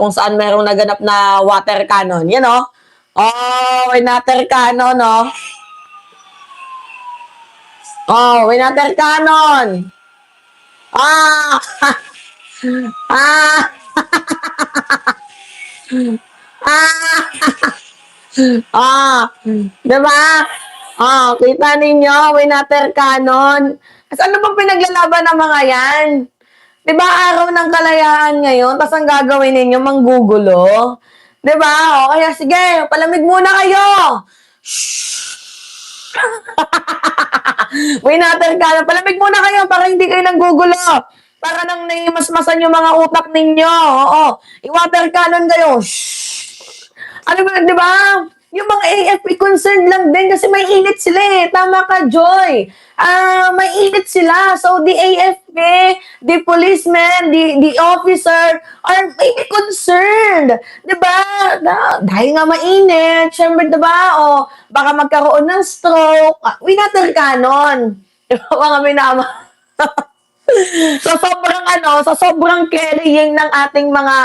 kung saan merong naganap na water cannon. Yan o. Oh, may water cannon, no? Oh, may water cannon. Ah! ah! ah! Diba? Ah, kita ninyo, may water cannon. Ano bang pinaglalaban ng mga yan? Diba araw ng kalayaan ngayon, tapos ang gagawin ninyo, manggugulo? Diba? O kaya sige, palamig muna kayo. May water cannon, palamig muna kayo para hindi kayo nanggugulo. Para nang naimasmasan yung mga utak ninyo. Oo, i-water cannon kayo. Ano ba, di ba? Yung mga AFP concerned lang din kasi may init sila eh. Tama ka, Joy. May init sila. So, the AFP, the policemen, the officer are maybe concerned. Di ba? Dahil nga mainit, syempre, di ba? O, baka magkaroon ng stroke. Water cannon. Di ba, mga minama? sa sobrang carrying ng ating mga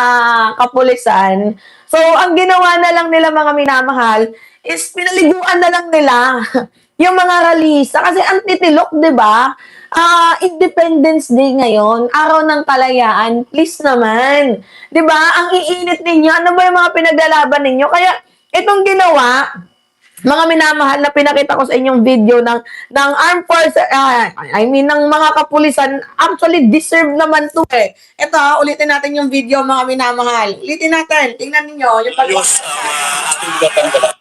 kapulisan, so ang ginawa na lang nila mga minamahal is pinaliguan na lang nila yung mga ralisa kasi ang titilok, 'di ba? Independence Day ngayon, araw ng kalayaan, please naman. 'Di ba? Ang iinit ninyo, ano ba yung mga pinaglalaban ninyo? Kaya itong ginawa mga minamahal na pinakita ko sa inyong video ng armed forces, ng mga kapulisan, actually deserve naman to eh. Ito, ulitin natin yung video mga minamahal. Ulitin natin, tingnan niyo yung Ayos ating gatang.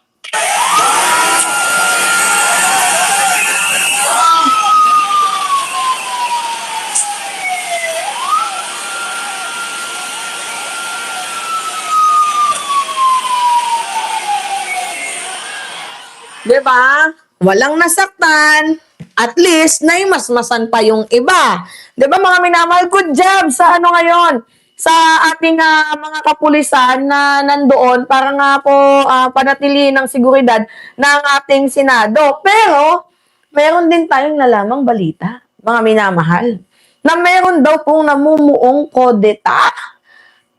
Diba? Walang nasaktan. At least, naimasmasan pa yung iba. Diba mga minamahal? Good job sa ano ngayon? Sa ating mga kapulisan na nandoon para nga po panatilihin ng seguridad ng ating Senado. Pero, meron din tayong nalamang balita, mga minamahal, na meron daw pong namumuong kodeta.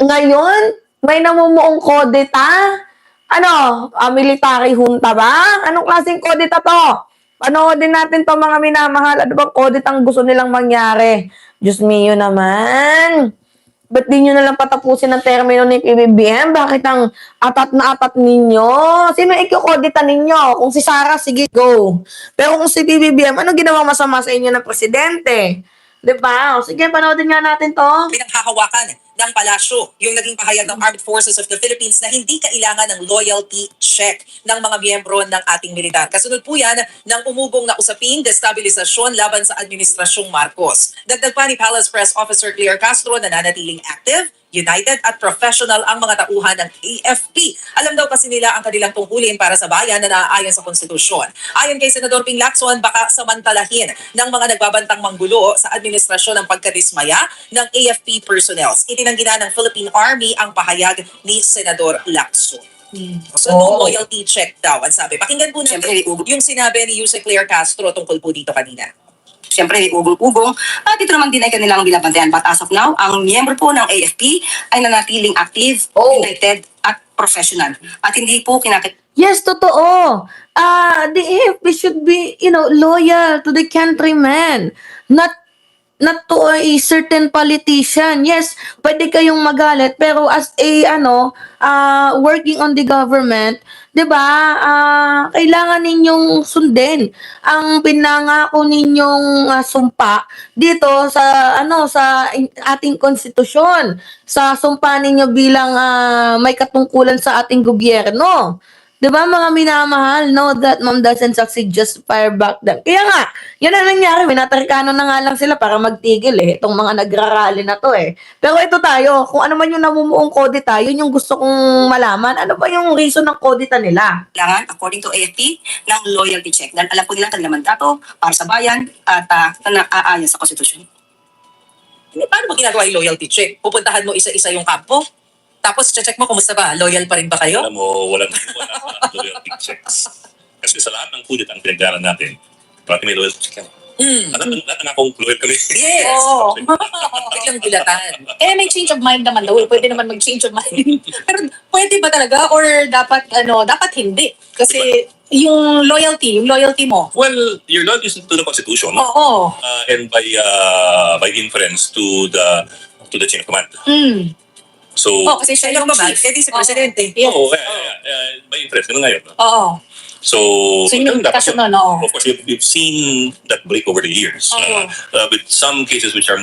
Ngayon, may namumuong kodeta. Ano? Military junta ba? Anong klaseng kodeta to? Panoodin natin to mga minamahal. Ano bang kodeta ang gusto nilang mangyari? Diyos mio naman. Ba't di nyo nalang patapusin ang termino ni PBBM? Bakit ang atat na atat ninyo? Sino ikikodeta ninyo? Kung si Sara, sige, go. Pero kung si PBBM, ano ginawang masama sa inyo ng presidente? Diba? O, sige, panoodin nga natin to. Pinanghahawakan ng palasyo yung naging pahayag ng Armed Forces of the Philippines na hindi kailangan ng loyalty check ng mga miyembro ng ating militar. Kasunod po yan ng umugong na usaping destabilisasyon laban sa Administrasyong Marcos. Dagdag pa ni Palace Press Officer Claire Castro na nanatiling active, united at professional ang mga tauhan ng AFP. Alam daw kasi nila ang kanilang tungkulin para sa bayan na naaayon sa konstitusyon. Ayon kay Senador Ping Lacson, baka samantalahin ng mga nagbabantang manggulo sa administrasyon ng pagkadismaya ng AFP personnel. Itinanggi na ng Philippine Army ang pahayag ni Senador Lacson. So, no loyalty check daw, ang sabi. Pakinggan po natin yung sinabi ni Yusek Claire Castro tungkol po dito kanina. Siyempre, ugong-ugong. At ito naman din ay kanilang binabantayan. But as of now, ang miyembro po ng AFP ay nanatiling active, united, at professional. At hindi po Yes, totoo. The AFP should be, loyal to the countrymen, not to a certain politician. Yes, pwede kayong magalit, pero as a, working on the government, 'di ba? Kailangan ninyong sundin ang pinangako ninyong sumpa dito sa sa ating konstitusyon, sa sumpa ninyo bilang may katungkulan sa ating gobyerno. 'Di ba mga minamahal, know that mom doesn't succeed, just fire back them. Kaya nga, yun ang nangyari, minatarkano na nga lang sila para magtigil itong mga nagrarally na to Pero ito tayo, kung ano man yung namumuong kodeta, yun yung gusto kong malaman. Ano ba yung reason ng kodeta nila? kailangan, according to AFP, ng loyalty check. Dahil alam po nilang kanilang mandato para sa bayan at naaayon sa konstitusyon. Paano mo ginagawa yung loyalty check? Pupuntahan mo isa-isa yung kampo? Tapos check mo kumusta ba? Loyal pa rin ba kayo? Alam mo, walang loyalty checks. Kasi sa lahat ng kudit ang pinagdaran natin, bakit may loyalty check yan? Lahat na akong loyal kami. Yes. Oo. Biglang gulatan. May change of mind naman daw. Pwede naman mag-change of mind. Pero pwede ba talaga? Or dapat, dapat hindi? Kasi yung loyalty mo. Well, you're not used to the Constitution Oo. and by inference to the chain of command. So, Kasi siya Siya yung lang naman, chief. eh di si Presidente. Yes. by inference, ganun ngayon. Oo. So, So, yun yung dapat kaso yun. nun, oo. Of course, we've seen that break over the years. Oo. With some cases which are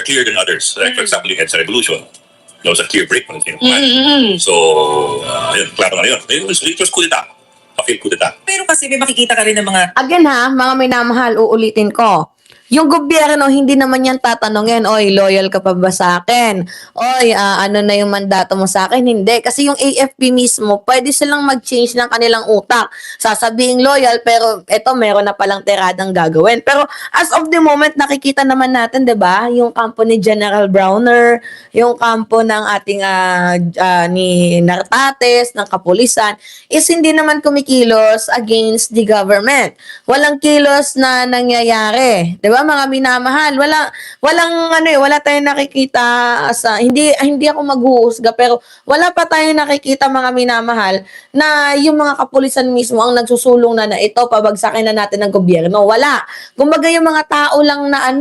clear than others. Like, for example, yung EDSA Revolution. There was a clear break from the chain of command. So, yun, klaro na yun. It was coup d'etat. A-failed coup d'etat. Pero kasi may makikita ka rin ng mga Again ha, mga minamahal, uulitin ko. Yung gobyerno, hindi naman yan tatanungin, oy, loyal ka pa ba sa akin? Oy, ano na yung mandato mo sa akin? Hindi. Kasi yung AFP mismo, pwede silang mag-change ng kanilang utak. Sasabihin loyal, pero eto, meron na palang tiradang gagawin. Pero as of the moment, nakikita naman natin, di ba? Yung kampo ni General Browner, yung kampo ng ating ni Nartates, ng kapulisan, is hindi naman kumikilos against the government. Walang kilos na nangyayari. Di ba? Mga minamahal, wala tayong nakikita sa hindi ako maghuhusga pero wala pa tayong nakikita mga minamahal na yung mga kapulisan mismo ang nagsusulong na ito pabagsakin na natin ng gobyerno. Wala. Kumbaga yung mga tao lang na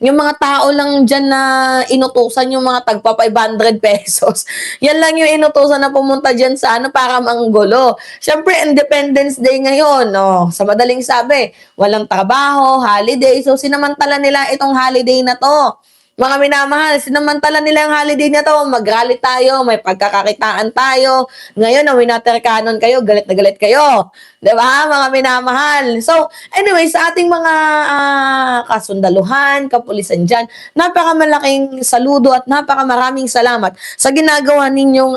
yung mga tao lang dyan na inutusan yung mga tagpa 500 pesos. Yan lang yung inutusan na pumunta dyan sa para manggulo. Siyempre, Independence Day ngayon. Sa madaling sabi, walang trabaho, holiday. So, sinamantala nila itong holiday na to. Mga minamahal, sinamantala nila yung holiday na to. Mag-rally tayo, may pagkakakitaan tayo. Ngayon, na winter cannon kayo, galit na galit kayo. Diba, mga minamahal? So, anyway, sa ating mga kasundaluhan, kapulisan dyan, napakamalaking saludo at napakamaraming salamat sa ginagawa ninyong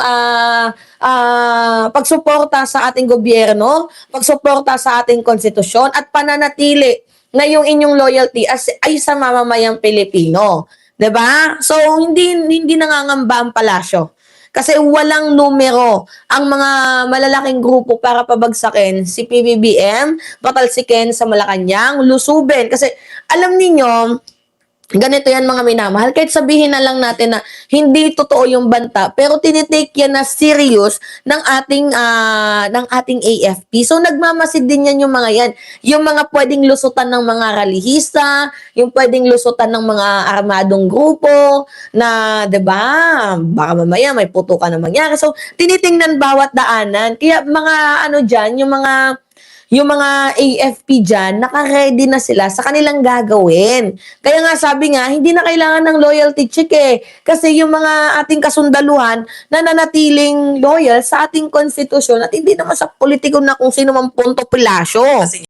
pagsuporta sa ating gobyerno, pagsuporta sa ating konstitusyon, at pananatili na yung inyong loyalty ay sa mamamayang Pilipino. 'Di ba? So hindi nangangamba ang palasyo. Kasi walang numero ang mga malalaking grupo para pabagsakin si PBBM, patalsikin sa Malacanang, lusubin. Kasi alam niyo, ganito yan mga minamahal. Kahit sabihin na lang natin na hindi totoo yung banta, pero tinitake yan na serious ng ating AFP. So nagmamasid din yan yung mga yan. Yung mga pwedeng lusutan ng mga ralihista, yung pwedeng lusutan ng mga armadong grupo na, 'di ba? Baka mamaya may putukan na mangyari. So tinitingnan bawat daanan. Kaya mga diyan, yung mga AFP dyan, naka-ready na sila sa kanilang gagawin. Kaya nga sabi nga, hindi na kailangan ng loyalty check Kasi yung mga ating kasundaluhan na nanatiling loyal sa ating konstitusyon at hindi naman sa politiko na kung sino man punto pilasyo.